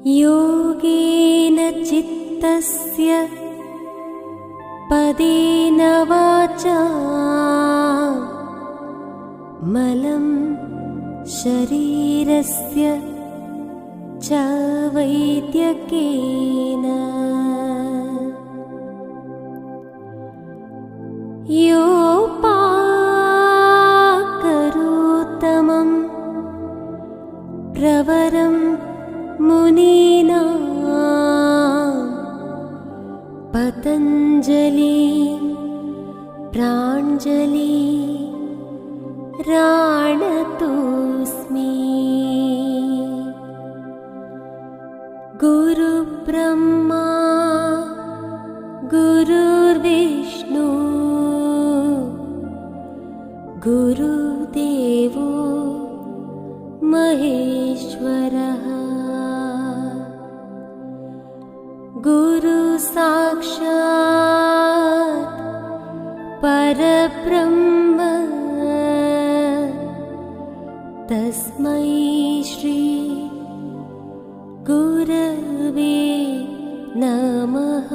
योगेन चित्तस्य पदेन वाचा मलं शरीरस्य च वैद्यकेन योपाकरोत्तमं प्रवरं मुनीनां पतञ्जलि प्राञ्जलि राणतोऽस्मि। गुरुब्रह्मा गुरुर्विष्णु गुरुदेवो महेश्वरः गुरु साक्षात् परब्रह्म तस्मै श्री गुरवे नमः।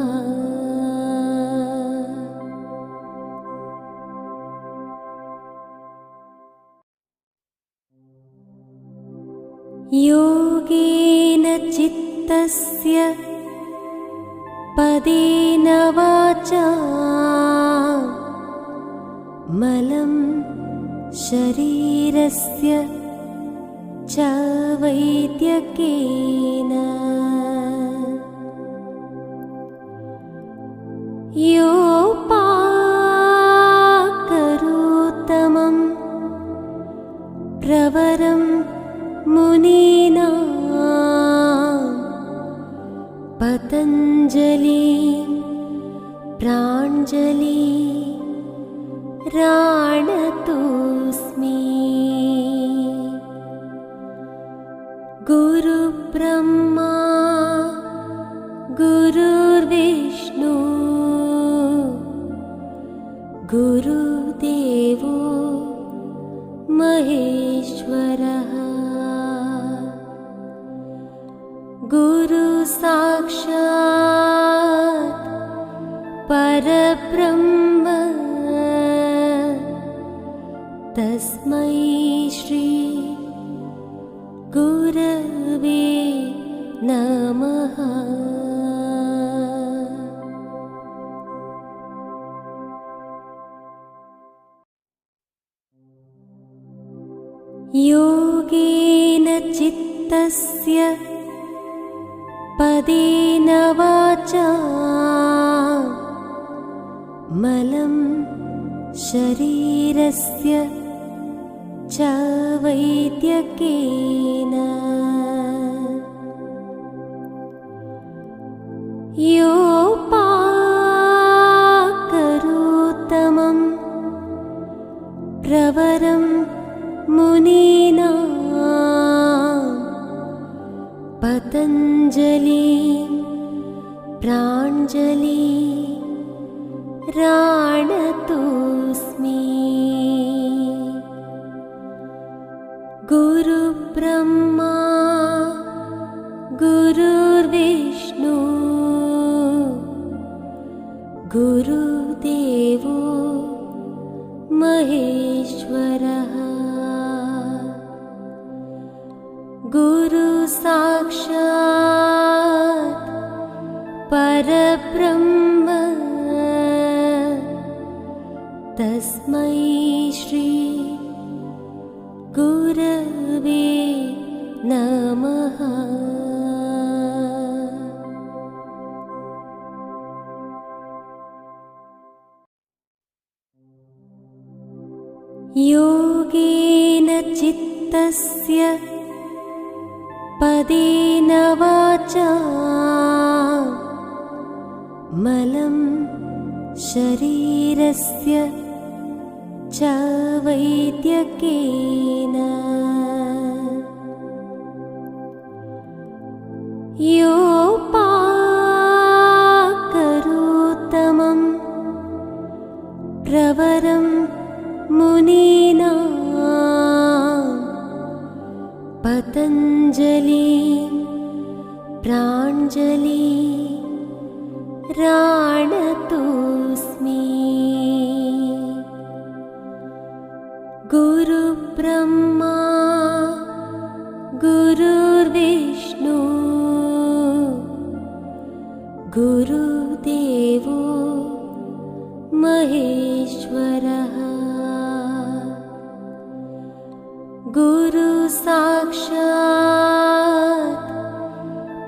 योगेन चित्तस्य पदेन वाचा मलं शरीरस्य च वैद्यकेन योपाकरोत्तमं प्रवरं मुनीनां पतञ्जलि प्राञ्जलि राणतोऽस्मि। गुरुब्रह्मा गुरुर्विष्णु गुरुदेवो महेश्वरः गुरु साक्षात् परब्रह्म तस्मै श्री गुरवे नमः। योगेन चित्तस्य पदेन वाचा मलं शरीरस्य च वैद्यकेन योपाकरोत्तमं प्रवरं मुनीनां पतञ्जलि प्राञ्जलि राणतोऽस्मि। गुरुब्रह्मा गुरुर्विष्णु गुरुदेवो महेश्वरः गुरु साक्षात् परब्रह्म तस्मै श्री गुरवे नमः। योगेन चित्तस्य पदेन वाचा मलं शरीरस्य च वैद्यकेन योपाकरोत्तमं प्रवरं मुनीनां पतञ्जलि प्राञ्जलि राणतोऽस्मि। गुरुब्रह्मा गुरुर्विष्णु गुरुदेवो महेश्वरः। गुरुसाक्षात्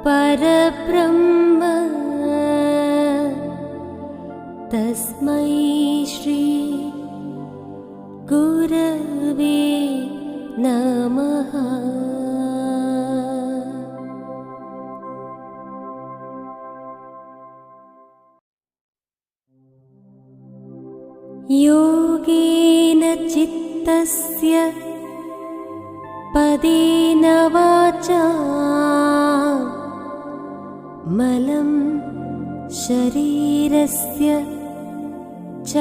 परब्रह्म तस्मै श्री गुरवे नमः। योगेन चित्तस्य पदेन वाचा मलं शरीरस्य च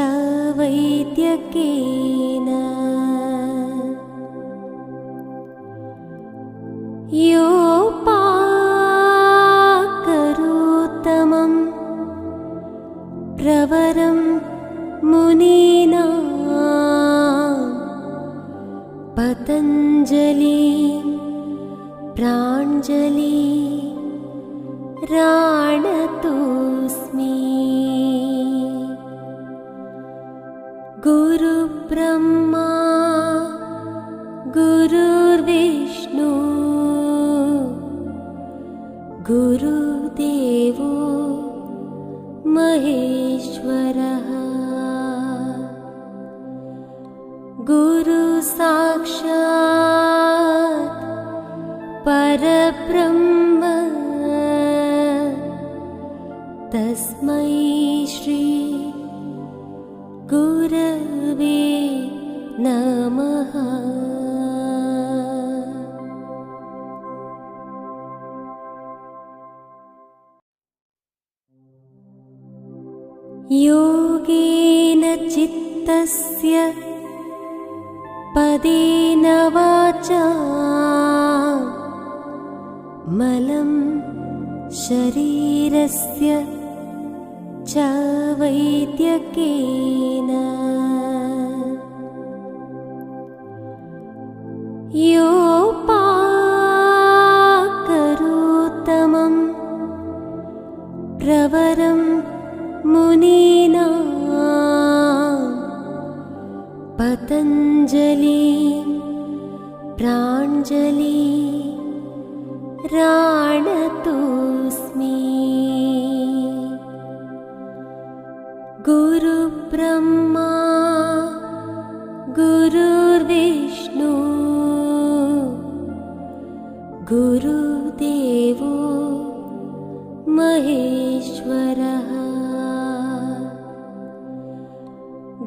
वैद्यकेन योपाकरोत्तमं प्रवरं मुनीनां पतञ्जलि प्राञ्जलि राणतोऽस्मि। गुरुब्रह्मा गुरुर्विष्णु गुरुदेवो महेश्वरः। गुरुसाक्षात् परब्रह्म तस्मै श्री गुरवे नमः। योगेन चित्तस्य पदेन वाचा मलं शरीरस्य च वैद्यकेन योपाकरोत्तमं प्रवरं मुनीनां पतञ्जलि प्राञ्जलि राणतोऽस्मि। गुरुब्रह्मा गुरुर्विष्णु गुरुदेवो महेश्वरः।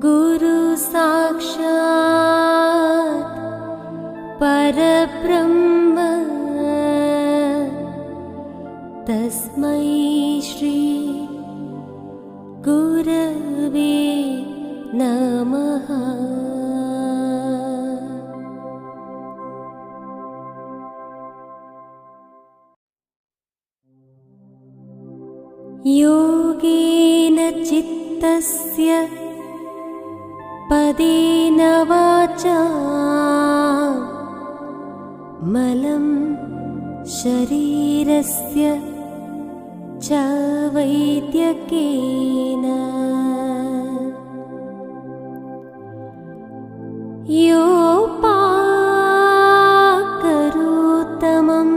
गुरुसाक्षात् परब्रह्म तस्मै श्री गुरवे नमः। योगेन चित्तस्य पदेन वाचा मलं शरीरस्य च वैद्यकेन योपाकरोत्तमं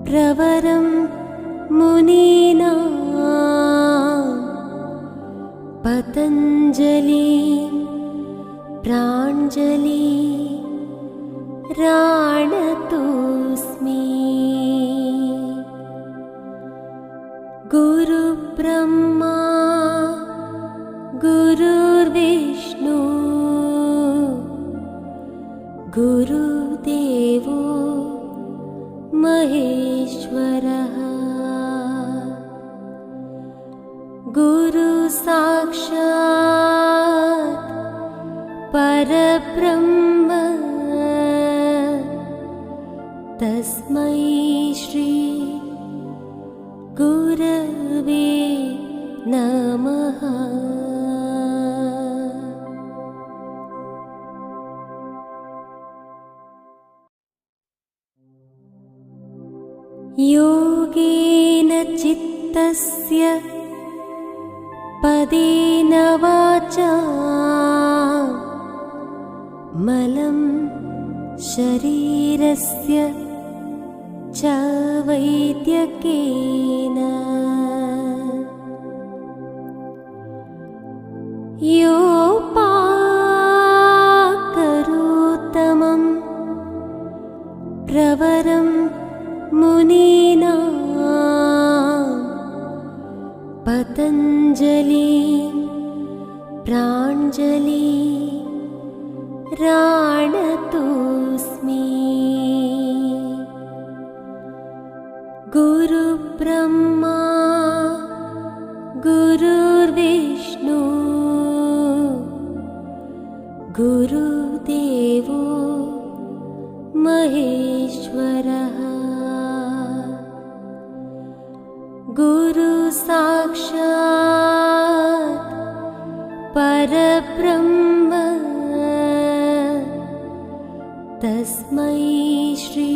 प्रवरं मुनीनां पतञ्जलि प्राञ्जलि राणतोऽस्मि। गुरुब्रह्मा गुरुर्विष्णु गुरुदेवो महेश्वरः। गुरुसाक्षात् परब्रह्म तस्मै श्री गुरुवे नमः। योगेन चित्तस्य पदेन वाचा मलं शरीरस्य च वैद्यकेन योपाकरोत्तमं प्रवरं मुनीनां पतञ्जलि प्राञ्जलि राणतोऽस्मि। गुरुब्रह्मा गुरुर्विष्णु गुरुदेवो महेश्वरः। गुरु साक्षात् परब्रह्म तस्मै श्री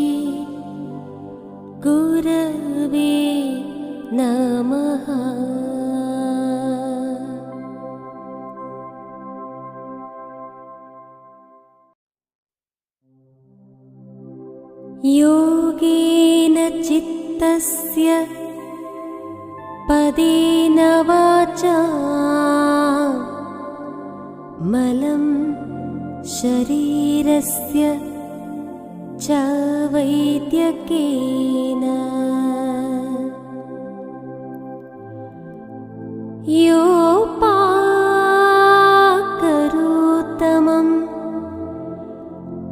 गुरवे नमः। योगेन चित्तस्य पदेन वाचा मलं शरीरस्य च वैद्यकेन योपाकरोत्तमं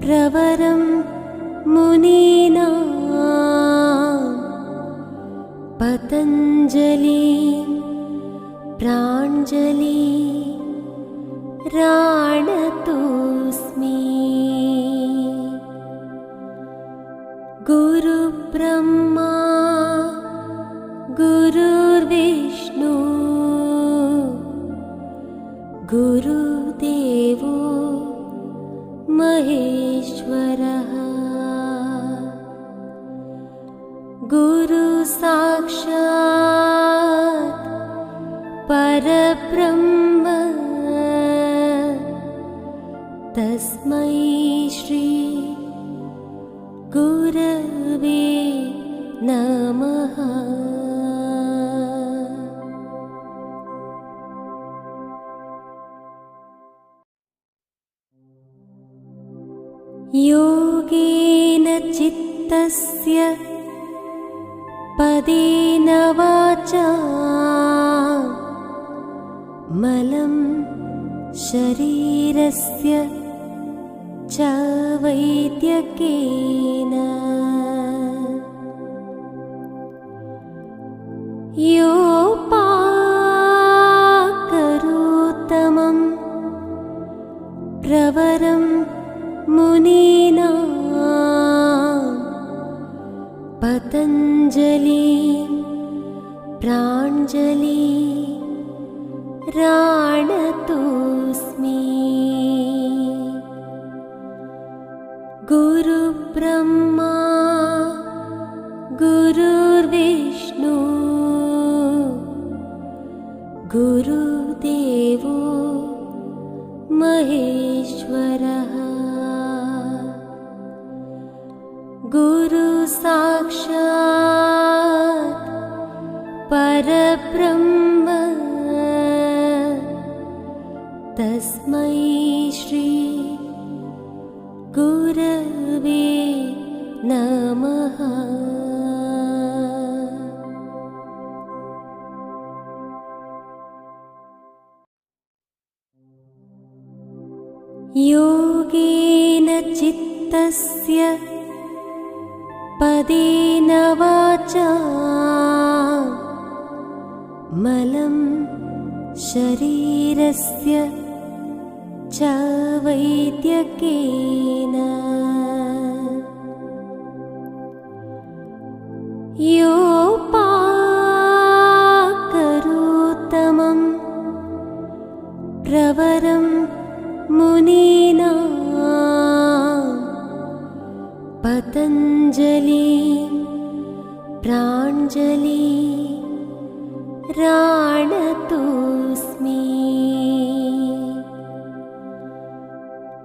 प्रवरं मुनीनां पतञ्जलि प्राञ्जलि राणतोऽस्मि। गुरुब्रह्मा गुरुर्विष्णु गुरुदेवो महेश्वरः। गुरु साक्षात् परब्रह्म तस्मै श्री गुरवे नमः। योगेन चित्तस्य पदेन वाचा मलं शरीरस्य च वैद्यकेन योपाकरोत्तमं प्रवरं मुनीनां पतञ्जलि प्राञ्जलि राणतोऽस्मि। गुरुब्रह्मा गुरुर्विष्णु गुरुदेवो महेश्वरः। गुरु साक्षात् परब्रह्म तस्मै श्री गुरवे नमः। योगेन चित्तस्य पदेन वाचा मलं शरीरस्य च वैद्यकेन योपाकरोत्तमं पतञ्जलि प्राञ्जलि राणतोऽस्मि।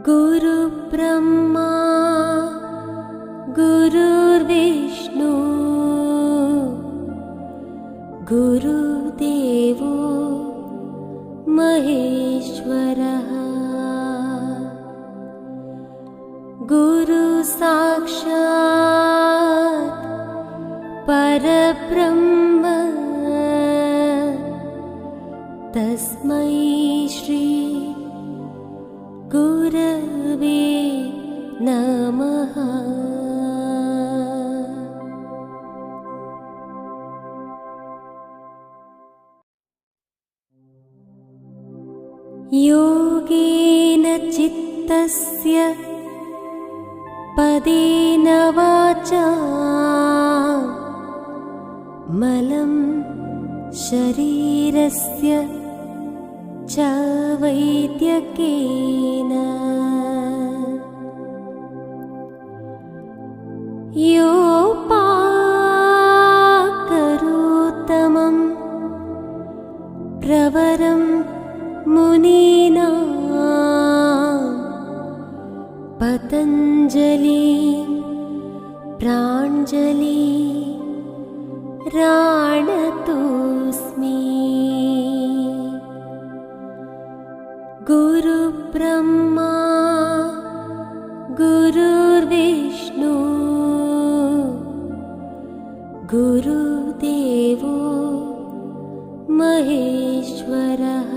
गुरुब्रह्मा गुरुर्विष्णु गुरुदेवो महेश्वरः। गुरु साक्षात् परब्रह्म तस्मै श्री गुरवे नमः। योगेन चित्तस्य पदेन वाचा मलं शरीरस्य च वैद्यकेन योपाकरोत्तमं प्रवरं मुनीनां पतञ्जलि प्राञ्जलि राणतोऽस्मि। गुरुब्रह्मा गुरुर्विष्णु गुरुदेवो महेश्वरः।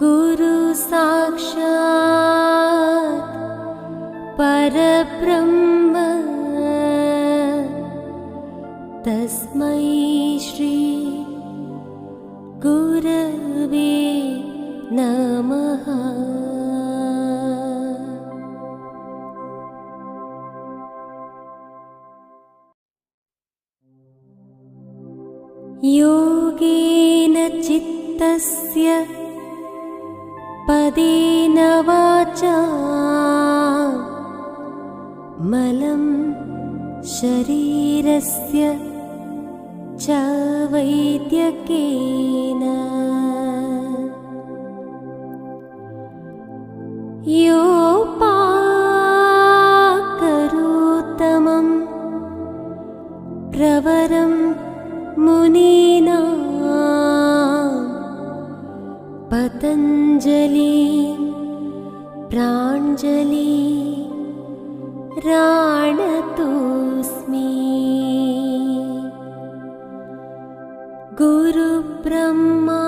गुरु साक्षात् परब्रह्म तस्मै श्री गुरवे नमः। योगेन चित्तस्य पदेन वाचा मलं शरीरस्य च वैद्यकेन योपाकरोत्तमं प्रवरं मुनीनां पतञ्जलि प्राञ्जलि राणतोऽस्मि। गुरुब्रह्मा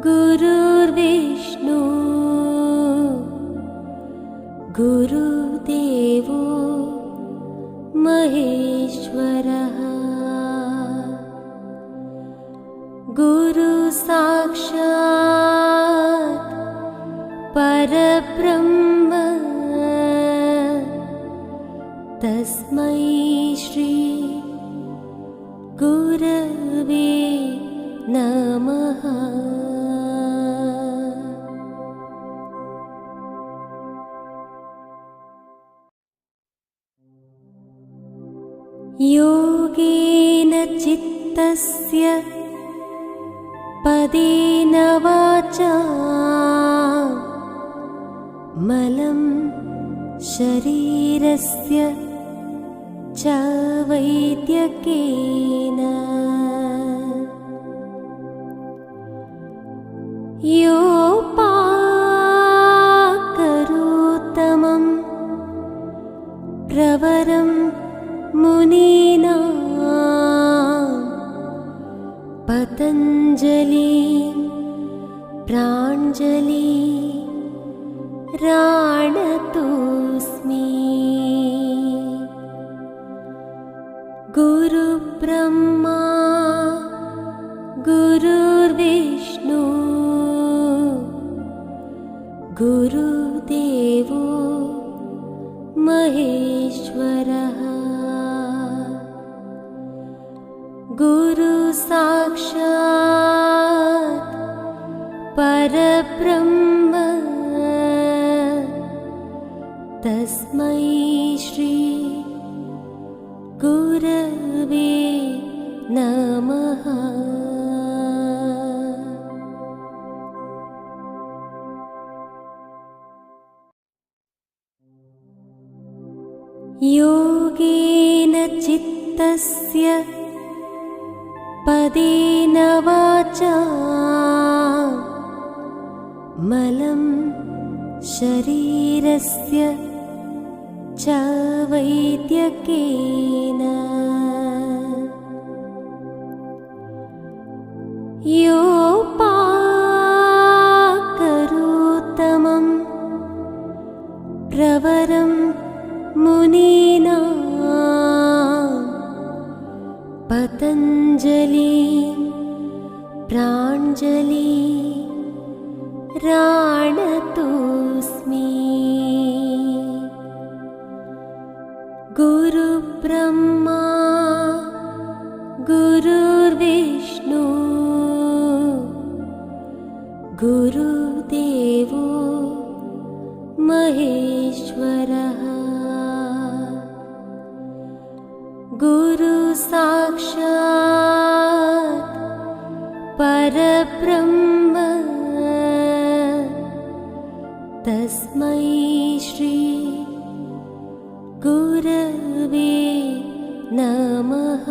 गुरुर्विष्णु गुरुदेवो महेश्वरः। गुरु साक्षात् परब्रह्म तस्मै श्री गुरवे नमः। योगेन चित्तस्य पदेन वाचा मलं शरीरस्य च वैद्यकेन योपाकरोत्तमं प्रवरं मुनीनां पतञ्जलि प्राञ्जलि राणतोऽस्मि। गुरुब्रह्मा गुरुर्विष्णु गुरुदेवो महेश्वरः। गुरु साक्षात् परब्रह्म तस्मै श्री गुरवे नमः। योगेन चित्तस्य पदेन वाचा मलं शरीरस्य च वैद्यकेन योपाकरोत्तमं प्रवरं मुनीनां पतञ्जलि प्राञ्जलि राणतोऽस्मि। गुरुब्रह्मा गुरुर्विष्णु गुरुदेवो महेश्वरः। गुरु साक्षात् परब्रह्म तस्मै श्री गुरवे नमः।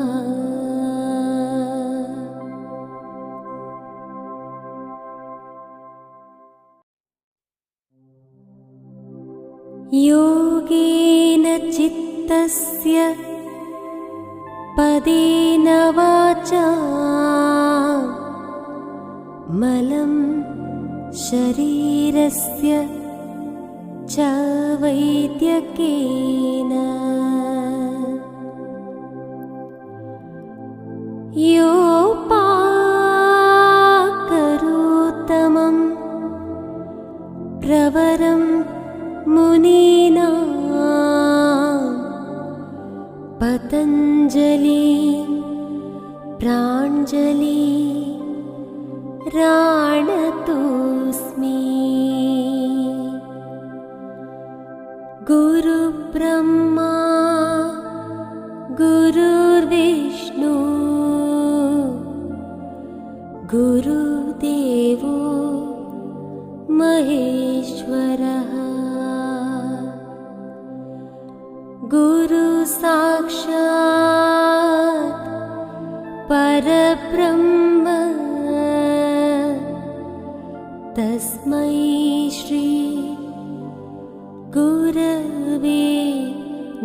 योगेन चित्तस्य पदेन वाचा मलं शरीरस्य च वैद्यकेन योपाकरोत्तमं प्रवरं मुनीनां पतञ्जलि प्राञ्जलि राणतोऽस्मि। गुरुब्रह्मा गुरुर्विष्णु गुरुदेवो महेश्वरः। गुरु साक्षात् परब्रह्म तस्मै श्री गुरवे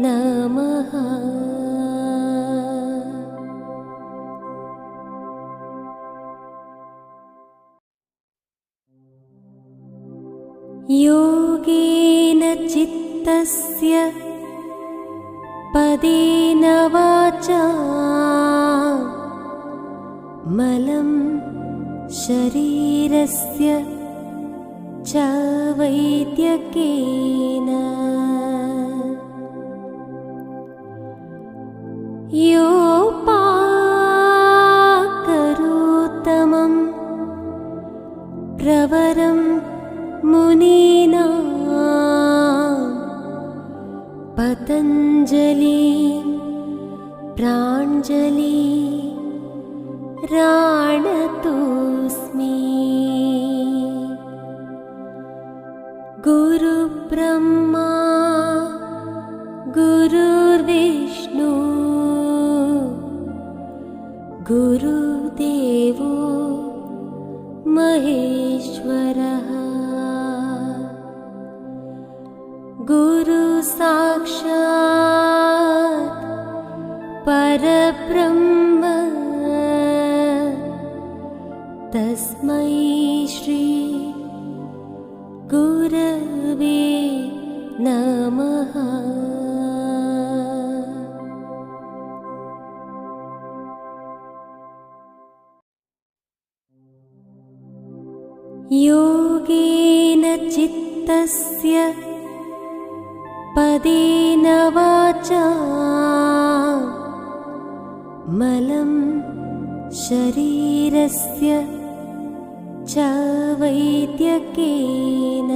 नमः। योगेन चित्तस्य पदेन वाचा मलं शरीरस्य च वैद्यकेन योपाकरोत्तमं प्रवरं मुनीनां पतञ्जलि प्राञ्जलि राणतोऽस्मि। गुरुब्रह्मा गुरुर्विष्णु गुरुदेवो महेश्वरः। गुरु साक्षात् परब्रह्म तस्मै श्री गुरवे नमः। योगेन चित्तस्य पदेन वाचा मलं शरीरस्य च वैद्यकेन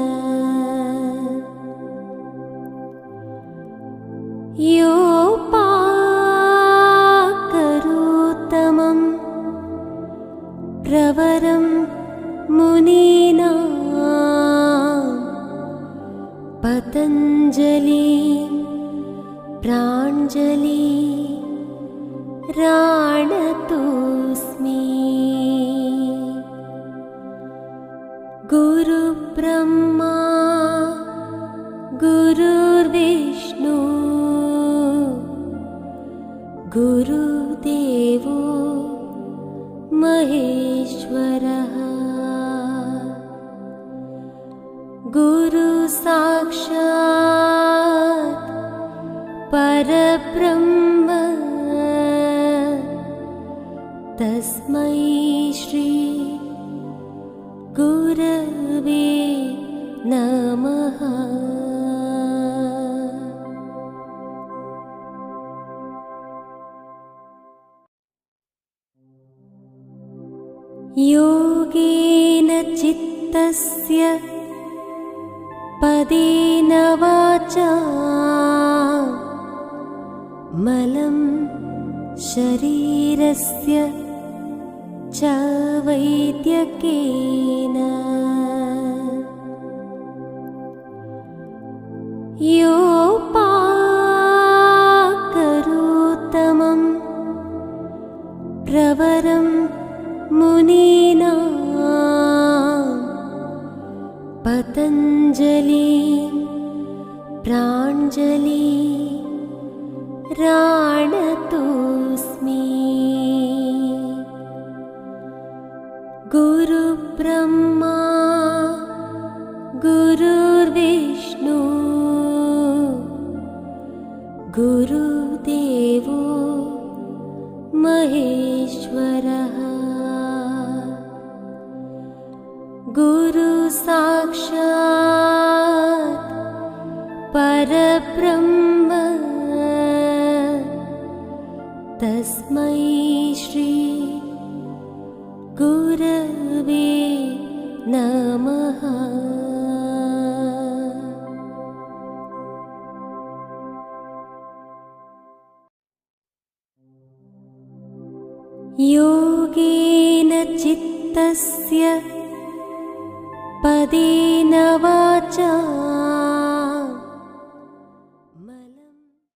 पतञ्जलि प्राञ्जलि राणतोऽस्मि। गुरुब्रह्मा गुरुर्विष्णु गुरुदेवो महेश्वरः। गुरु साक्षात् परब्रह्म तस्मै श्री गुरवे नमः। योगेन चित्तस्य पदेन वाचा मलं शरीरस्य च वैद्यकेन योपाकरोत्तमं प्रवरं मुनीनां पतञ्जलि प्राञ्जलि राणतोऽस्मि। गुरुब्रह्मा गुरुर्विष्णु गुरुदेवो महेश्वरः। गुरु साक्षात् परब्रह्म तस्मै श्री गुरवे नमः। योगेन चित्तस्य पदेन वाचा